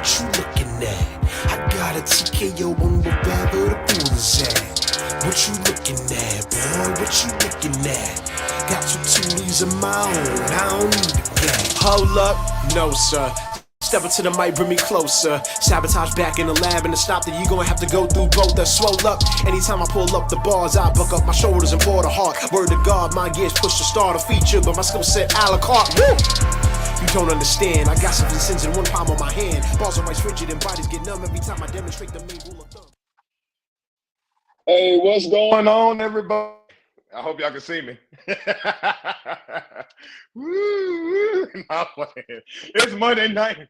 what you looking at? I got a TKO on wherever the pool is at. What you looking at, boy? What you looking at? Got two TVs of my own, I don't need a cat. Hold up, no sir. Step into the mic, bring me closer. Sabotage back in the lab, and to stop that, you gonna have to go through both. That swole up. Anytime I pull up the bars, I buck up my shoulders and pour the heart. Word to God, my gears push to start a feature, but my skill set a la carte. Woo! You don't understand. I got something sins in one palm on my hand. Balls are always rigid and bodies get numb every time I demonstrate the main rule of thumb. Hey, what's going on, everybody? I hope y'all can see me. Woo! It's Monday night.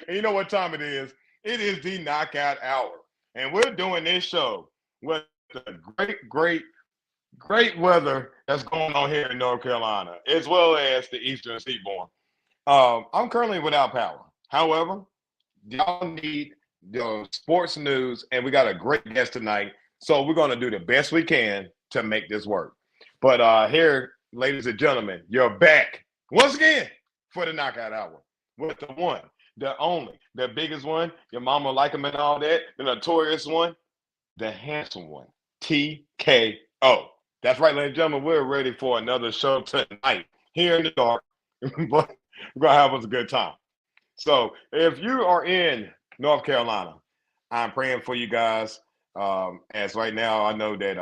And you know what time it is? It is the knockout hour. And we're doing this show with the great weather that's going on here in North Carolina, as well as the Eastern Seaboard. I'm currently without power. However, y'all need the sports news, and we got a great guest tonight. So we're going to do the best we can to make this work. But here, ladies and gentlemen, you're back once again for the knockout hour with the one, the only, the biggest one. Your mama like him and all that. The notorious one, the handsome one, TKO. That's right, ladies and gentlemen. We're ready for another show tonight here in the dark. But we're going to have us a good time. So if you are in North Carolina, I'm praying for you guys. As right now, I know that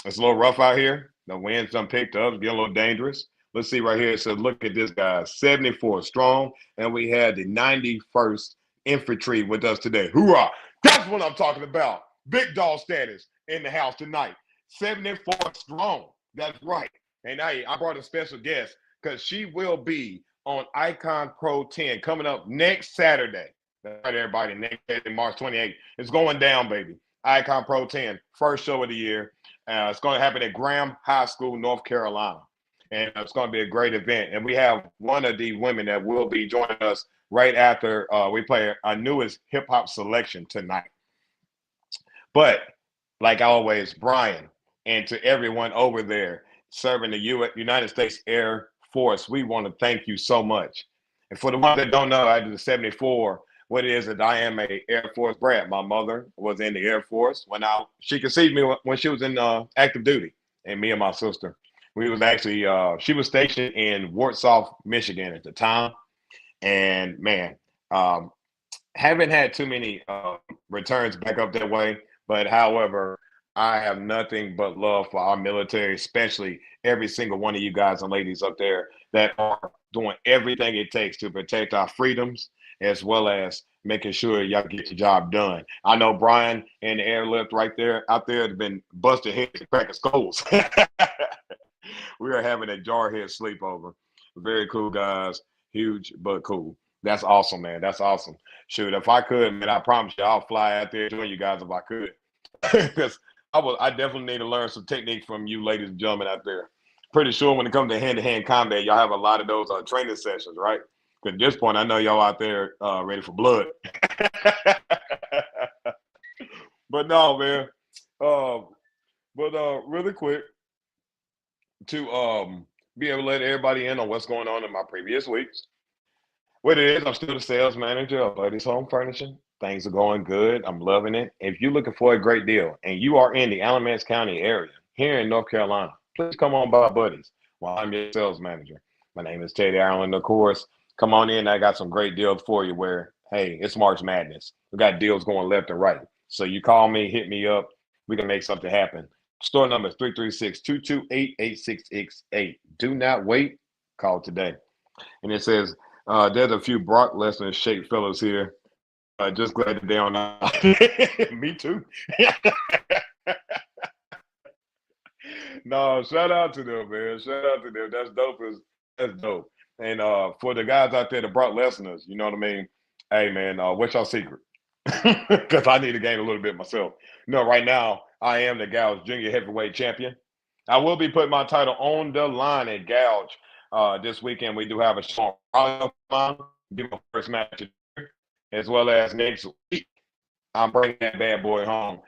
it's a little rough out here. The winds done picked up, it's getting a little dangerous. Let's see right here. It says, look at this guy, 74 strong, and we had the 91st Infantry with us today. Hoorah! That's what I'm talking about. Big dog status in the house tonight. 74 strong. That's right. And I brought a special guest because she will be on Icon Pro 10 coming up next Saturday. That's right, everybody. Next Saturday, March 28th. It's going down, baby. Icon Pro 10, first show of the year. It's going to happen at Graham High School, North Carolina. And it's going to be a great event. And we have one of the women that will be joining us right after we play our newest hip-hop selection tonight. But like always, Brian, and to everyone over there serving the United States Air Force, we want to thank you so much. And for the ones that don't know, I did the 74. What it is that I am a Air Force brat. My mother was in the Air Force she conceived me when she was in active duty, and me and my sister. We was actually she was stationed in Warsaw, Michigan at the time, and man, haven't had too many returns back up that way. But however, I have nothing but love for our military, especially every single one of you guys and ladies up there that are doing everything it takes to protect our freedoms, as well as making sure y'all get your job done. I know Brian and the airlift right there out there have been busted heads and cracking skulls. We are having a jarhead sleepover. Very cool guys, huge but cool. That's awesome, man. That's awesome. Shoot, if I could, man, I promise you, I'll fly out there and join you guys if I could. Because I definitely need to learn some technique from you, ladies and gentlemen out there. Pretty sure when it comes to hand-to-hand combat, y'all have a lot of those training sessions, right? Because at this point, I know y'all out there ready for blood. But no, man. Really quick, to be able to let everybody in on what's going on in my previous weeks. What it is, I'm still the sales manager of Buddy's Home Furnishing. Things are going good. I'm loving it. If you're looking for a great deal and you are in the Alamance County area here in North Carolina, please come on by Buddy's while I'm your sales manager. My name is Teddy Ireland, of course. Come on in. I got some great deals for you where, hey, it's March Madness. We got deals going left and right. So you call me, hit me up. We can make something happen. Store number is 336-228-8668. Do not wait. Call today. And it says, there's a few Brock Lesnar shaped fellows here. Just glad that they're on. Me too. No, shout out to them, man. Shout out to them. That's dope. That's dope. And for the guys out there, the Brock Lesnar's, you know what I mean? Hey, man, what's your secret? Because I need to gain a little bit myself. No, right now, I am the Gouge Junior Heavyweight Champion. I will be putting my title on the line at Gouge this weekend. We do have a show on be my first match, as well as next week. I'm bringing that bad boy home.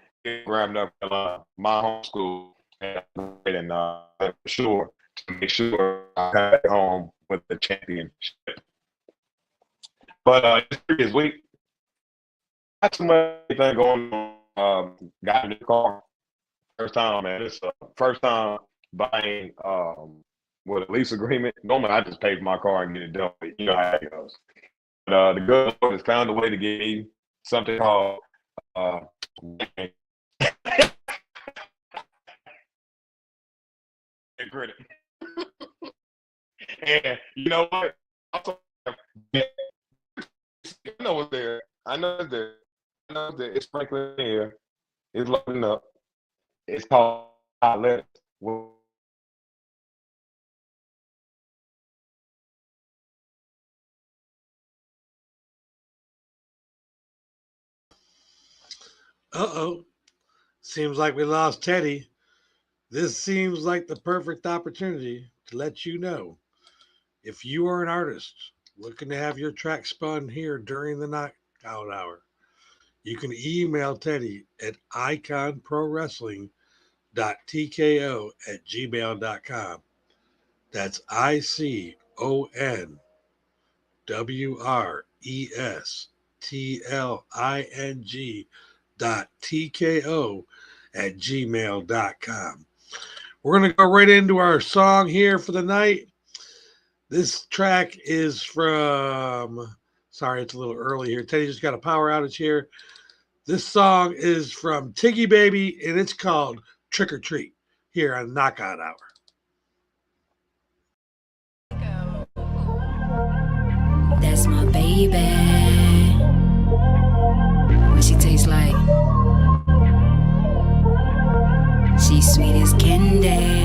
Graham, North Carolina, my home school, and for sure to make sure I come back home with the championship. But this previous week, not too much anything going on. Got in the car first time, man. It's first time buying with a lease agreement. Normally, I just pay for my car and get it done. But you know how it goes. But the good Lord has found a way to get me something called credit. And you know what? Also, I know what's there. I know it's there. I know it's there. It's sprinkling here. It's loading up. It's called outlet. Uh-oh. Seems like we lost Teddy. This seems like the perfect opportunity to let you know if you are an artist looking to have your track spun here during the knockout hour. You can email Teddy at iconprowrestling.tko@gmail.com. That's ICONWRESTLING.tko@gmail.com. We're going to go right into our song here for the night. This track is from, sorry, it's a little early here. Teddy just got a power outage here. This song is from Tiggy Baby, and it's called Trick or Treat here on Knockout Hour. That's my baby. What she tastes like? She's sweet as candy.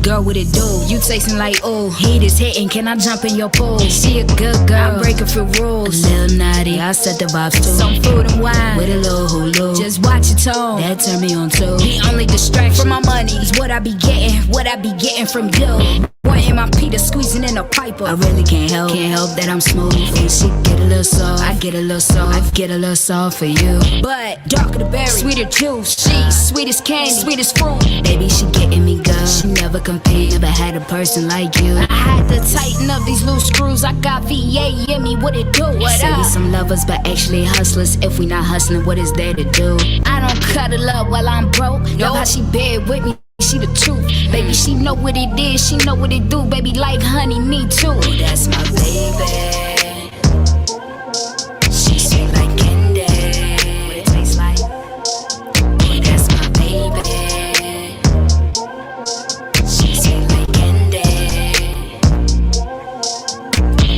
Girl, what it do? You tasting like, oh, heat is hitting, can I jump in your pool? She a good girl, I break a few rules. A little naughty, I set the vibes too. Some food and wine, with a little hulu. Just watch your tone, that turn me on too. The only distraction from my money is what I be getting from you. Wanting my Peter squeezing in a piper. I really can't help that I'm smooth. And she get a little soft, I get a little soft for you. But darker the berry, sweeter juice. She's sweet as candy, sweet as fruit. Baby, she getting me good. She never compete, never had a person like you. I had to tighten up these loose screws. I got VA in me, what it do? What say up? We some lovers, but actually hustlers. If we not hustling, what is there to do? I don't cuddle up while I'm broke. Know how she bed with me. She the truth, baby, she know what it is, she know what it do, baby, like honey, me too. Oh, that's my baby. She's sweet like candy. What it tastes like? Oh, that's my baby. She's sweet like candy.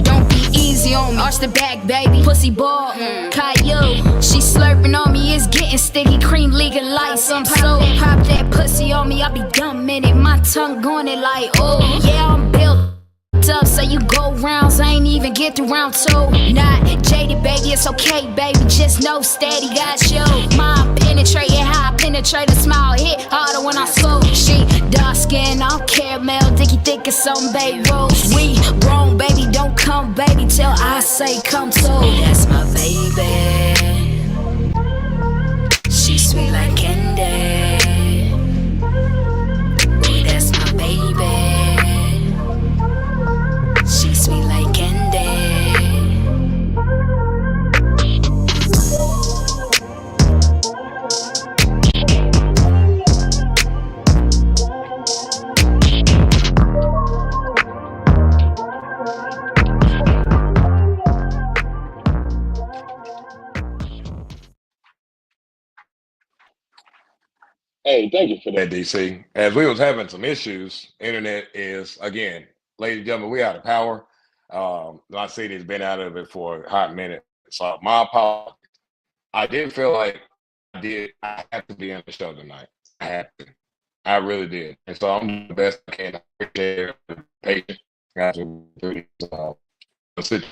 Don't be easy on me, arch the back, baby. Pussy ball, Caillou. She slurping on me, it's getting sticky, cream legalized. I'm so pop that pussy on me, I be dumb in it. My tongue going it like, oh, yeah, I'm built up. So you go rounds, I ain't even get through round two. Not jaded, baby, it's okay, baby. Just know steady, got you. Mind penetrating, how I penetrate a smile, hit harder when I slow. She dark skin, I'm caramel, dicky thick as some baby rose. We wrong, baby, don't come, baby, till I say come too. That's my baby. She's sweet like candy. Boy, that's my baby. She's sweet like candy. Hey, thank you for that, DC. As we was having some issues, internet is again, ladies and gentlemen, we out of power. My city's been out of it for a hot minute. So my apologies. I did feel like I had to be on the show tonight. I had to. I really did. And so I'm doing the best I can. I appreciate the patience. Guys, through these situations.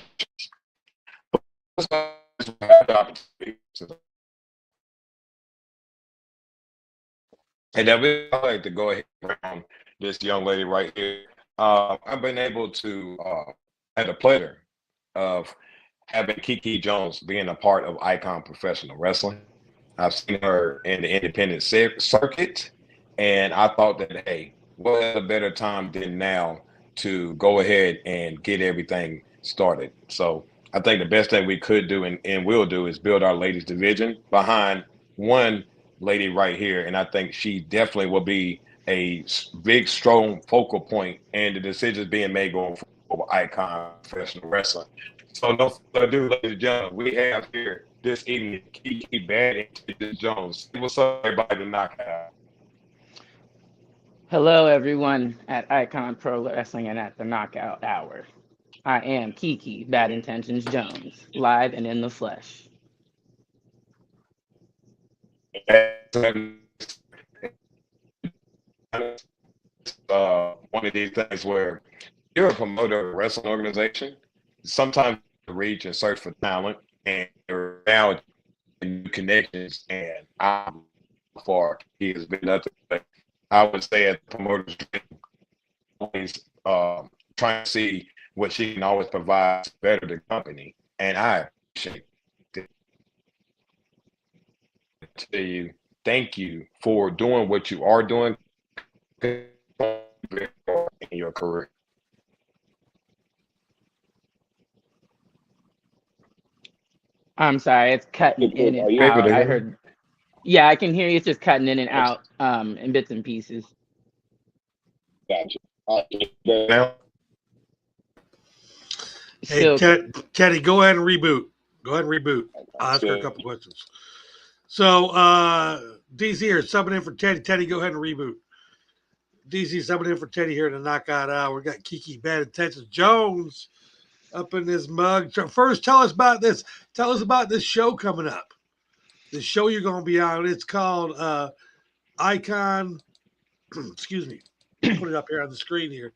And then we like to go ahead around this young lady right here. I've been able to have the pleasure of having Kiki Jones being a part of Icon Professional Wrestling. I've seen her in the independent circuit, and I thought that, hey, what a better time than now to go ahead and get everything started. So I think the best thing we could do and will do is build our ladies division behind one lady right here. And I think she definitely will be a big, strong focal point and the decisions being made going forward with Icon Professional Wrestling. So no further ado, ladies and gentlemen, we have here this evening Kiki Bad and Jones. What's up, everybody? To Knockout. Hello, everyone at Icon Pro Wrestling and at the Knockout Hour. I am Kiki Bad Intentions Jones, live and in the flesh. One of these things where you're a promoter of a wrestling organization, sometimes you reach and search for talent and now new connections, and I'm far he has been nothing but I would say as a promoter's always trying to see what she can always provide to better the company, and I appreciate it. To you, thank you for doing what you are doing in your career. I'm sorry, it's cutting in Are and you able out. to I hear me? heard, yeah, I can hear you. It's just cutting in and out in bits and pieces. Gotcha. Now, Hey, Still, Teddy, go ahead and reboot. Go ahead and reboot. I'll ask her a couple questions. So, DC here, subbing in for Teddy. Teddy, go ahead and reboot. DC subbing in for Teddy here in the Knockout Hour. We got Kiki Bad Intentions Jones up in this mug. So first, tell us about this. Tell us about this show coming up. The show you're going to be on. It's called Icon. Excuse me. Put it up here on the screen here.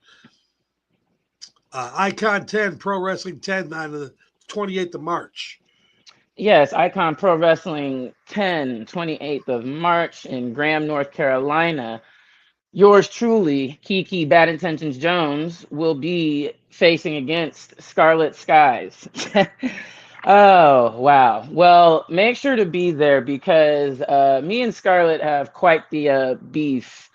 Icon 10 Pro Wrestling 10 on the 28th of March. yes, Icon Pro Wrestling 10, 28th of March in Graham, North Carolina. Yours truly, Kiki Bad Intentions Jones, will be facing against Scarlet Skies. Oh, wow. Well, make sure to be there because me and Scarlet have quite the beef.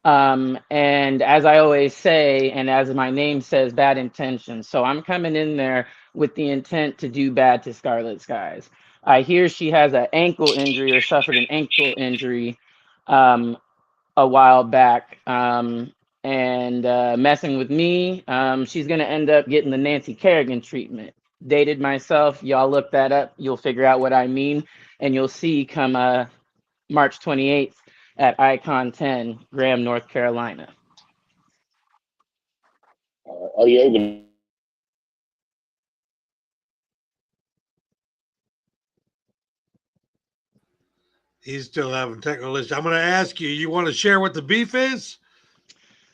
And as I always say, and as my name says, bad intentions. So I'm coming in there with the intent to do bad to Scarlet Skies. I hear she has an ankle injury or suffered an ankle injury a while back and messing with me. She's going to end up getting the Nancy Kerrigan treatment. Dated myself. Y'all look that up. You'll figure out what I mean. And you'll see come March 28th at Icon 10, Graham, North Carolina. are you able? He's still having technical issues. I'm going to ask you, you want to share what the beef is?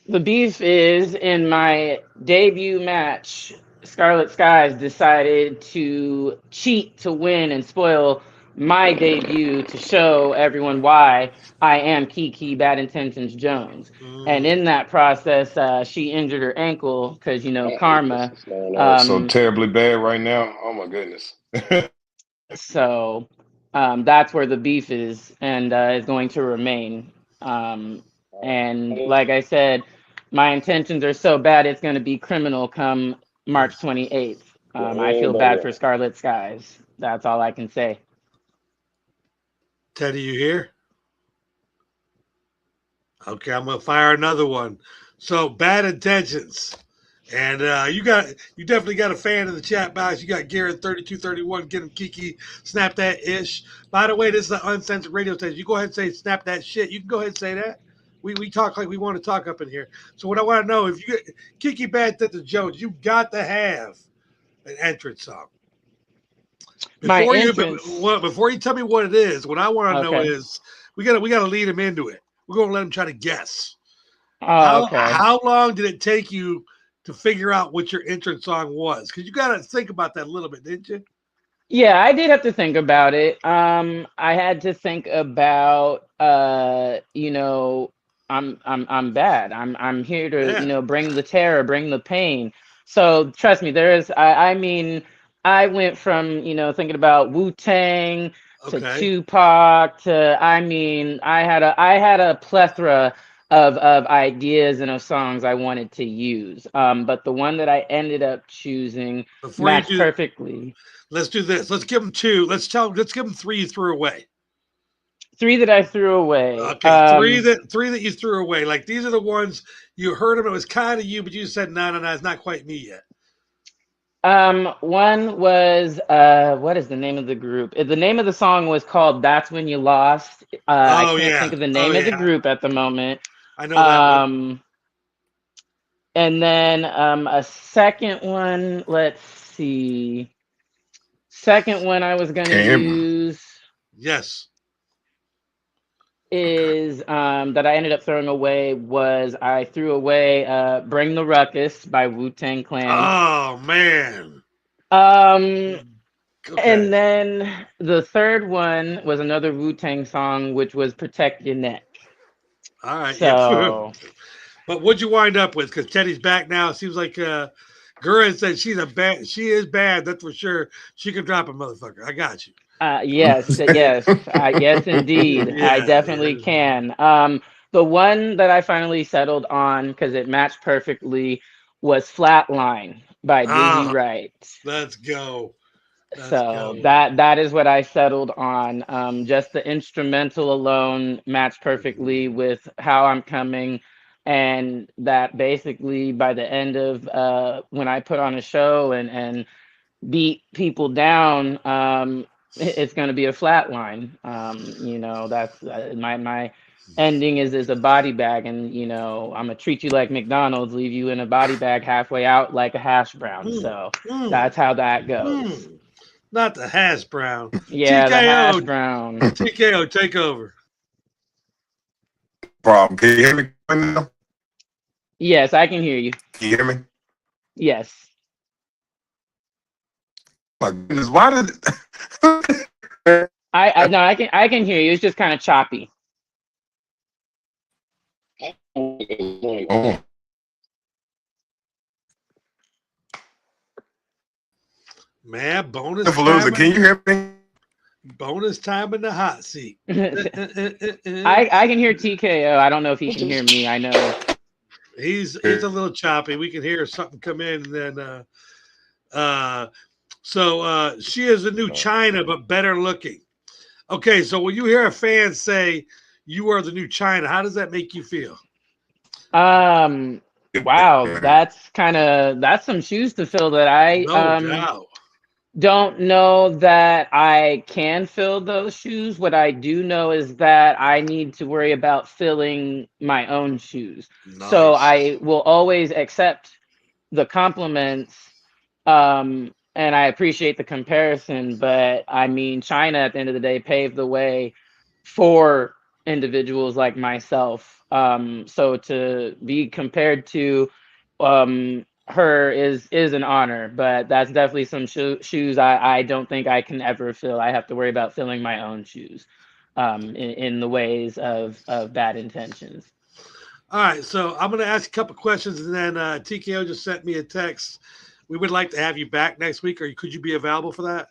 The beef is in my debut match, Scarlet Skies decided to cheat to win and spoil my debut to show everyone why I am Kiki Bad Intentions Jones. And in that process, she injured her ankle because, you know, karma. So terribly bad right now. Oh my goodness. So that's where the beef is and is going to remain. And like I said, my intentions are so bad it's going to be criminal come March 28th. I feel bad for Scarlet Skies. That's all I can say. Teddy, you here? Okay, I'm gonna fire another one. So bad intentions, and you definitely got a fan in the chat box. You got Garrett 3231. Get him Kiki. Snap that ish. By the way, this is an uncensored radio station. You go ahead and say snap that shit. You can go ahead and say that. We talk like we want to talk up in here. So what I want to know, if you get Kiki Bad Intentions Jones, you got to have an entrance song. Before you tell me what it is, what I want to know is we gotta lead him into it. We're gonna let him try to guess. How long did it take you to figure out what your entrance song was? Because you got to think about that a little bit, didn't you? Yeah, I did have to think about it. I had to think about you know, I'm bad. I'm here to, you know, bring the terror, bring the pain. So trust me, I mean, I went from, you know, thinking about Wu-Tang to Tupac to, I mean, I had a plethora of ideas and of songs I wanted to use. But the one that I ended up choosing Before you matched do, perfectly. let's do this. Let's give them two. Let's give them three you threw away. Three that I threw away. Okay, three that you threw away. Like these are the ones you heard them. It was kind of you, but you said no, it's not quite me yet. One was what is the name of the group? The name of the song was called "That's When You Lost." I Oh can't yeah, think of the name of the yeah. group at the moment. I know that one. And then a second one. Let's see. Second one I was gonna use Yes. is that I ended up throwing away was I threw away "Bring the Ruckus" by Wu-Tang Clan. Oh man. Um. Okay. And then the third one was another Wu-Tang song, which was "Protect Your Neck." All right. So, Yeah. But what'd you wind up with? Because Teddy's back now. It seems like Gura said she is bad, that's for sure. She can drop a motherfucker. I got you. yes, yes, indeed, Yeah, I definitely can. The one that I finally settled on because it matched perfectly was "Flatline" by Dizzy Wright. Let's go. So that is what I settled on. Just the instrumental alone matched perfectly with how I'm coming, and that basically by the end of when I put on a show and beat people down, it's going to be a flat line. That's my ending is a body bag, and I'm gonna treat you like McDonald's, leave you in a body bag halfway out like a hash brown. So that's how that goes. Not the hash brown. Yeah, the hash TKO. brown. TKO, take over. Problem. Can you hear me now? Yes, I can hear you. Can you hear me? Yes. My goodness, why did I can hear you. It's just kind of choppy. Oh. Man, bonus Palooza, can you hear me? Bonus time in the hot seat. I can hear TKO. I don't know if he can hear me. I know he's a little choppy. We can hear something come in, and then so she is a new China, but better looking. Okay, so when you hear a fan say you are the new China, how does that make you feel? Wow, that's some shoes to fill that I No doubt. Don't know that I can fill those shoes. What I do know is that I need to worry about filling my own shoes. Nice. So I will always accept the compliments, and I appreciate the comparison, but I mean, China at the end of the day paved the way for individuals like myself. So to be compared to her is an honor, but that's definitely some shoes I don't think I can ever fill. I have to worry about filling my own shoes in the ways of bad intentions. All right, so I'm going to ask a couple questions, and then TKO just sent me a text. We would like to have you back next week, or could you be available for that?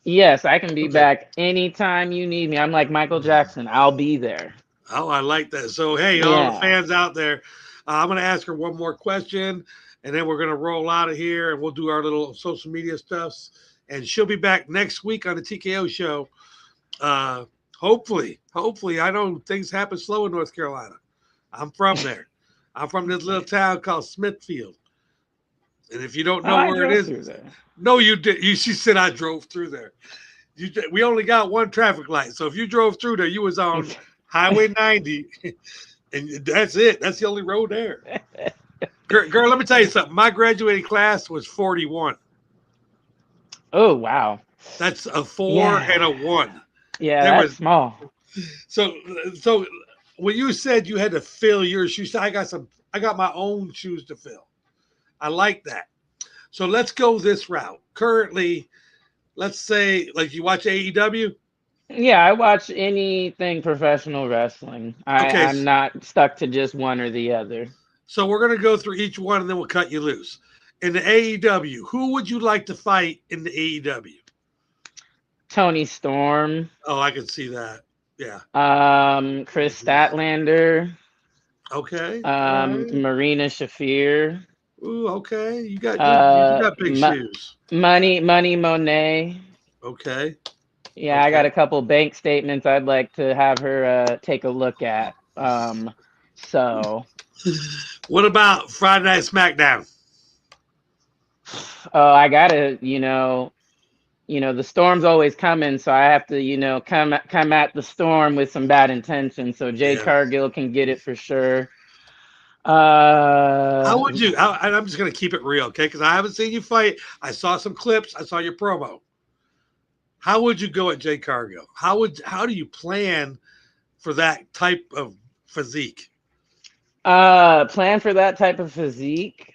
Yes, I can be back anytime you need me. I'm like Michael Jackson. I'll be there. Oh, I like that. So, hey, all the fans out there, I'm going to ask her one more question, and then we're going to roll out of here, and we'll do our little social media stuffs. And she'll be back next week on the TKO show. Hopefully. I know things happen slow in North Carolina. I'm from there. I'm from this little town called Smithfield. And if you don't know where it is, no, you did. She said I drove through there. We only got one traffic light. So if you drove through there, you was on Highway 90, and that's it. That's the only road there. Girl, let me tell you something. My graduating class was 41. Oh, wow. That's a 4 and a 1. Yeah, that's small. So when you said you had to fill your shoes, I got my own shoes to fill. I like that. So let's go this route. Currently, let's say, like, you watch AEW? Yeah, I watch anything professional wrestling. I'm not stuck to just one or the other. So we're going to go through each one, and then we'll cut you loose. In the AEW, who would you like to fight in the AEW? Tony Storm. Oh, I can see that. Yeah. Chris Statlander. Okay. All right. Marina Shafir, Ooh, okay. You got good. You got big shoes. Money Monet. Okay. Yeah, I got Okay. a couple bank statements I'd like to have her take a look at. So, What about Friday Night SmackDown? oh, I gotta, the storm's always coming, so I have to, come at the storm with some bad intentions. So Jade Yeah. Cargill can get it for sure. How would you? I'm just gonna keep it real, okay? Because I haven't seen you fight. I saw some clips. I saw your promo. How would you go at Jay Cargill? How do you plan for that type of physique? Plan for that type of physique.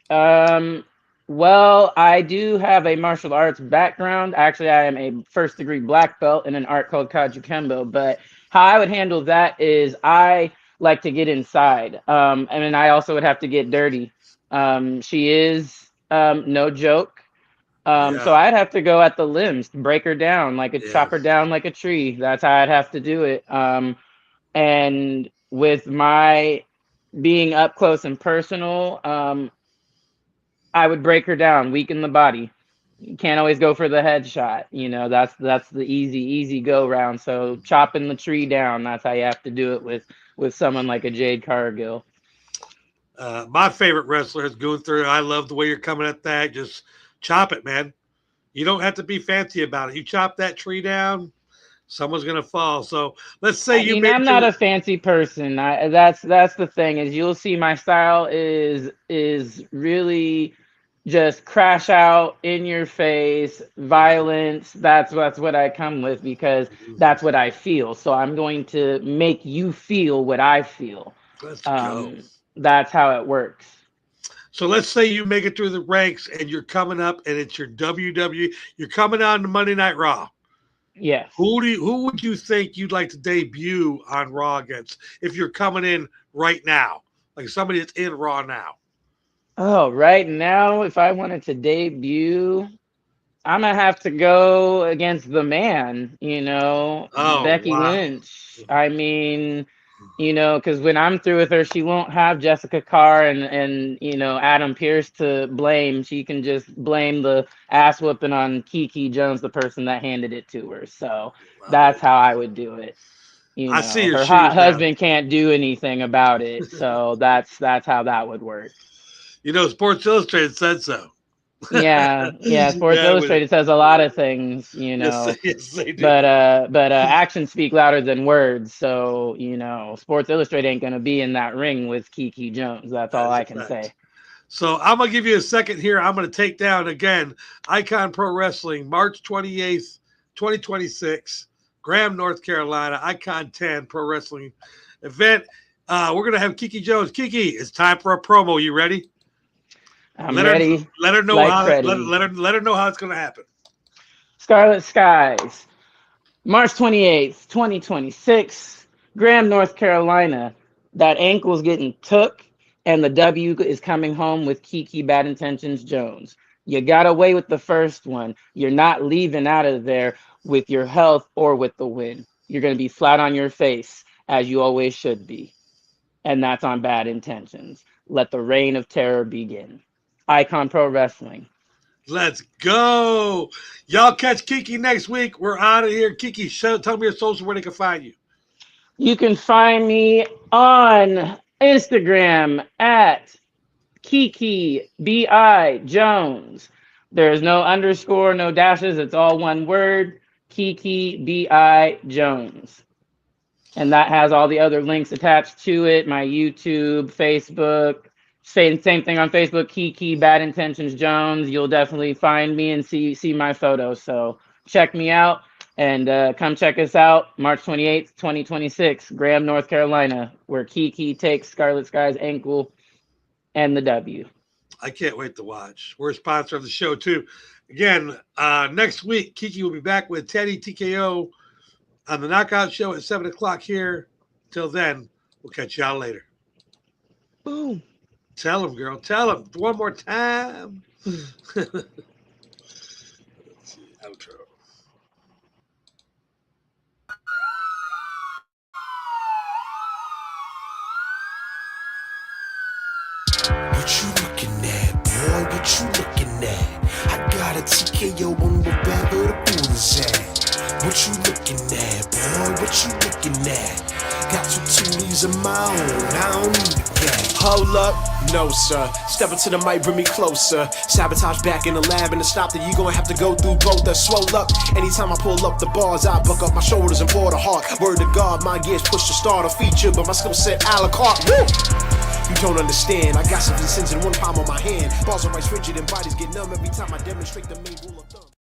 Well, I do have a martial arts background. Actually, I am a first degree black belt in an art called Kaju But how I would handle that is I like to get inside. And then I also would have to get dirty. She is no joke. So Yeah, I'd have to go at the limbs, break her down, yeah, chop her down like a tree. That's how I'd have to do it. And with my being up close and personal, I would break her down, weaken the body. You can't always go for the headshot. That's the easy go round. So chopping the tree down, that's how you have to do it with someone like a Jade Cargill. my favorite wrestler is Gunther. I love the way you're coming at that. Just chop it, man. You don't have to be fancy about it. You chop that tree down, someone's gonna fall. So let's say I you mean, made I'm it not to. a fancy person. That's the thing is you'll see my style is really just crash out in your face violence. That's what I come with because that's what I feel. So I'm going to make you feel what I feel. Let's go. Um, that's how it works. So let's say you make it through the ranks and you're coming up and it's your WWE. You're coming on to Monday Night Raw. Yes. Who would you think you'd like to debut on Raw against if you're coming in right now? Like somebody that's in Raw now. Oh, right now, if I wanted to debut, I'm gonna have to go against the man, Oh Becky wow. Lynch. I mean, because when I'm through with her, she won't have Jessica Carr and Adam Pierce to blame. She can just blame the ass whooping on Kiki Jones, the person that handed it to her. So Wow. that's how I would do it. I see your Her hot shoes now. husband can't do anything about it. So that's how that would work. Sports Illustrated said so. Yeah. Sports Yeah, with it. Illustrated says a lot of things, Yes, yes, they do. but actions speak louder than words. So Sports Illustrated ain't gonna be in that ring with Kiki Jones. That's That all is I a can fact. say. So I'm gonna give you a second here. I'm gonna take down again Icon Pro Wrestling, March 28th, 2026, Graham, North Carolina. Icon 10 Pro Wrestling event. We're gonna have Kiki Jones. Kiki, it's time for a promo. You ready? I'm Let her ready, let her know like how Freddie. let her know how it's gonna happen. Scarlet Skies, March 28th, 2026, Graham, North Carolina. That ankle's getting took, and the W is coming home with Kiki Bad Intentions Jones. You got away with the first one. You're not leaving out of there with your health or with the win. You're going to be flat on your face, as you always should be. And that's on Bad Intentions. Let the reign of terror begin. Icon Pro Wrestling. Let's go. Y'all catch Kiki next week. We're out of here. Kiki, tell me your social where they can find you. You can find me on Instagram at Kiki B.I. Jones. There's no underscore, no dashes. It's all one word. Kiki B.I. Jones. And that has all the other links attached to it. My YouTube, Facebook. Same thing on Facebook. Kiki Bad Intentions Jones. You'll definitely find me and see my photos. So check me out and come check us out. March 28th, 2026, Graham, North Carolina, where Kiki takes Scarlet Sky's ankle and the W. I can't wait to watch. We're a sponsor of the show too. Again, next week, Kiki will be back with Teddy TKO on the Knockout Show at 7 o'clock here. Till then, we'll catch y'all later. Boom. Tell him, girl. Tell him one more time. Let's see, outro. what you looking at? I got a TKO on wherever the pool is at. What you looking at, boy? What you looking at? Got two Tulies of my own, I don't need a gat. Hold up, no sir. Step into the mic, bring me closer. Sabotage back in the lab, and to stop that you gonna have to go through both. That swole up. Anytime I pull up the bars, I buck up my shoulders and pour the heart. Word to God, my gears push to start a feature, but my skill set a la carte. Woo! You don't understand. I got 7 cents in one palm on my hand. Bars are right rigid and bodies get numb every time I demonstrate the main rule of thumb.